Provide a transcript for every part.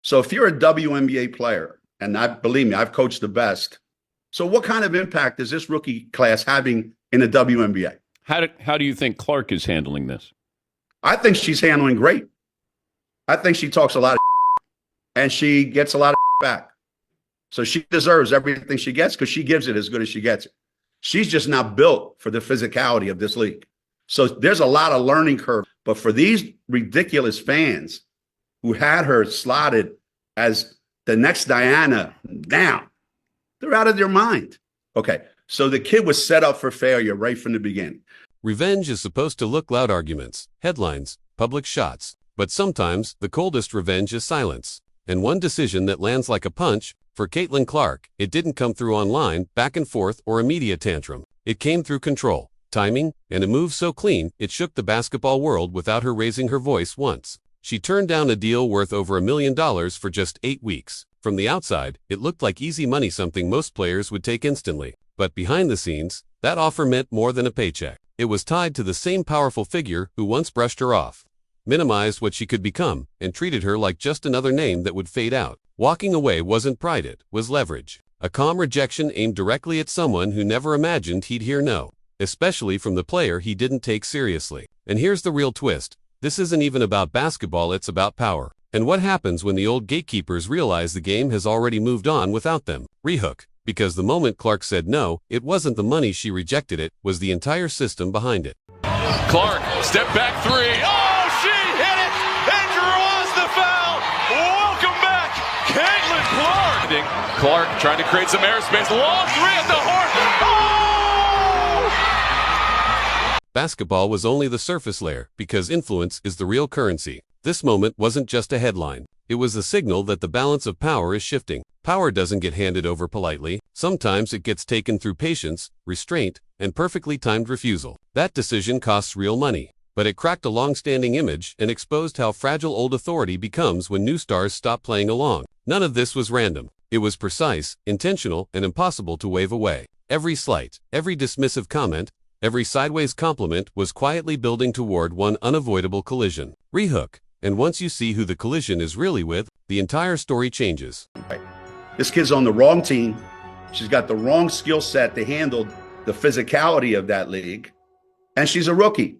So if you're a WNBA player, and believe me, I've coached the best. So what kind of impact is this rookie class having in the WNBA? How do you think Clark is handling this? I think she's handling great. I think she talks a lot of and she gets a lot of back. So she deserves everything she gets because she gives it as good as she gets it. She's just not built for the physicality of this league. So there's a lot of learning curve. But for these ridiculous fans who had her slotted as the next Diana down, they're out of their mind. Okay, so the kid was set up for failure right from the beginning. Revenge is supposed to look loud arguments, headlines, public shots. But sometimes the coldest revenge is silence. And one decision that lands like a punch, for Caitlin Clark, it didn't come through online, back and forth, or a media tantrum. It came through control, timing, and a move so clean it shook the basketball world without her raising her voice once. She turned down a deal worth over $1 million for just 8 weeks. From the outside, it looked like easy money, something most players would take instantly. But behind the scenes, that offer meant more than a paycheck. It was tied to the same powerful figure who once brushed her off, minimized what she could become, and treated her like just another name that would fade out. Walking away wasn't pride, it was leverage. A calm rejection aimed directly at someone who never imagined he'd hear no, especially from the player he didn't take seriously. And here's the real twist. This isn't even about basketball, it's about power. And what happens when the old gatekeepers realize the game has already moved on without them? Rehook. Because the moment Clark said no, it wasn't the money she rejected, it was the entire system behind it. Clark, step back three. Oh, she hit it and draws the foul. Welcome back, Caitlin Clark. Clark trying to create some airspace. Long three at the horn. Oh! Basketball was only the surface layer, because influence is the real currency. This moment wasn't just a headline. It was a signal that the balance of power is shifting. Power doesn't get handed over politely. Sometimes it gets taken through patience, restraint, and perfectly timed refusal. That decision costs real money, but it cracked a long-standing image and exposed how fragile old authority becomes when new stars stop playing along. None of this was random. It was precise, intentional, and impossible to wave away. Every slight, every dismissive comment, every sideways compliment was quietly building toward one unavoidable collision. Rehook. And once you see who the collision is really with, the entire story changes. Right. This kid's on the wrong team. She's got the wrong skill set to handle the physicality of that league. And she's a rookie.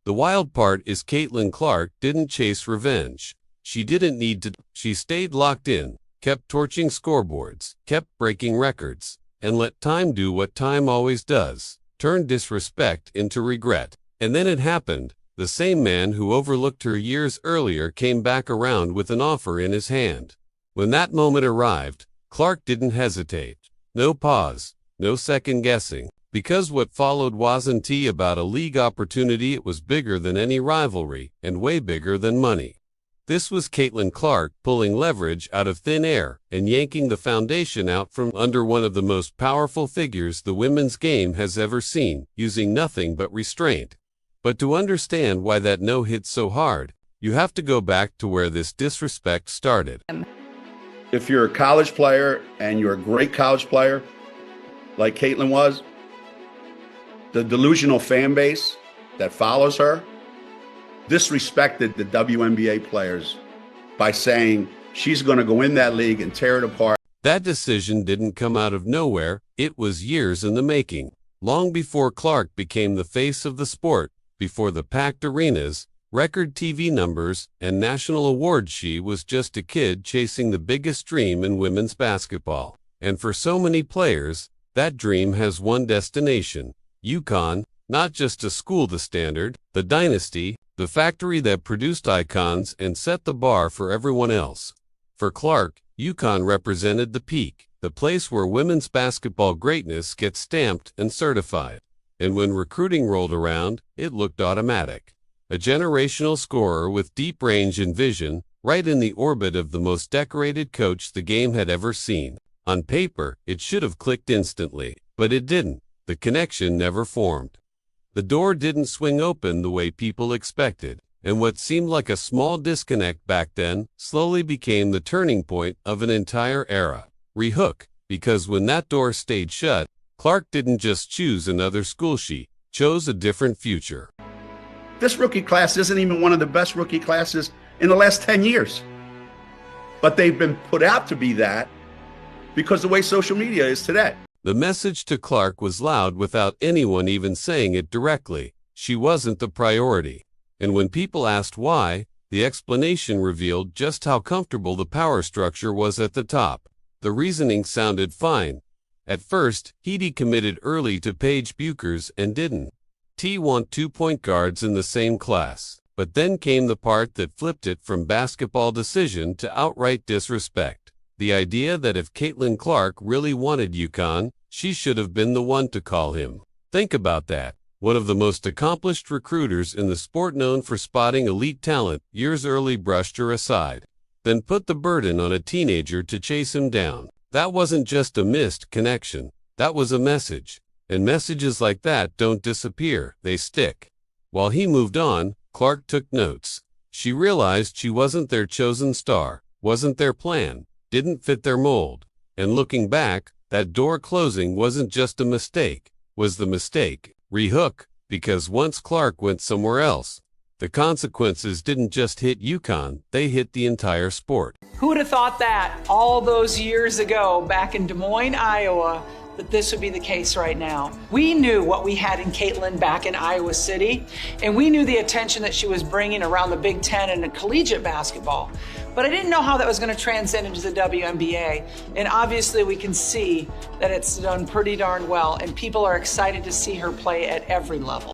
The wild part is Caitlin Clark didn't chase revenge. She didn't need to. She stayed locked in, kept torching scoreboards, kept breaking records, and let time do what time always does, turn disrespect into regret. And then it happened. The same man who overlooked her years earlier came back around with an offer in his hand. When that moment arrived, Clark didn't hesitate. No pause, no second guessing. Because what followed wasn't about a league opportunity, it was bigger than any rivalry, and way bigger than money. This was Caitlin Clark pulling leverage out of thin air and yanking the foundation out from under one of the most powerful figures the women's game has ever seen, using nothing but restraint. But to understand why that no hit so hard, you have to go back to where this disrespect started. If you're a college player and you're a great college player, like Caitlin was, the delusional fan base that follows her disrespected the WNBA players by saying she's going to go in that league and tear it apart. That decision didn't come out of nowhere. It was years in the making. Long before Clark became the face of the sport, before the packed arenas, record TV numbers, and national awards, she was just a kid chasing the biggest dream in women's basketball. And for so many players, that dream has one destination: UConn, not just a school, the standard, the dynasty, the factory that produced icons and set the bar for everyone else. For Clark, UConn represented the peak, the place where women's basketball greatness gets stamped and certified. And when recruiting rolled around, it looked automatic. A generational scorer with deep range and vision, right in the orbit of the most decorated coach the game had ever seen. On paper, it should have clicked instantly, but it didn't. The connection never formed. The door didn't swing open the way people expected, and what seemed like a small disconnect back then slowly became the turning point of an entire era. Rehook, because when that door stayed shut, Clark didn't just choose another school, she chose a different future. This rookie class isn't even one of the best rookie classes in the last 10 years. but they've been put out to be that because the way social media is today. The message to Clark was loud without anyone even saying it directly. She wasn't the priority. And when people asked why, the explanation revealed just how comfortable the power structure was at the top. The reasoning sounded fine. At first, Heidi committed early to Paige Buchers and didn't. T want 2 point guards in the same class. But then came the part that flipped it from basketball decision to outright disrespect. The idea that if Caitlin Clark really wanted UConn, she should have been the one to call him. Think about that. One of the most accomplished recruiters in the sport, known for spotting elite talent, years early brushed her aside. Then put the burden on a teenager to chase him down. That wasn't just a missed connection. That was a message. And messages like that don't disappear, they stick. While he moved on, Clark took notes. She realized she wasn't their chosen star, wasn't their plan, didn't fit their mold. And looking back, that door closing wasn't just a mistake, was the mistake. Rehook, because once Clark went somewhere else, the consequences didn't just hit UConn, they hit the entire sport. Who would have thought that all those years ago back in Des Moines, Iowa, that this would be the case right now? We knew what we had in Caitlin back in Iowa City, and we knew the attention that she was bringing around the Big Ten and collegiate basketball. But I didn't know how that was going to transcend into the WNBA. And obviously we can see that it's done pretty darn well, and people are excited to see her play at every level.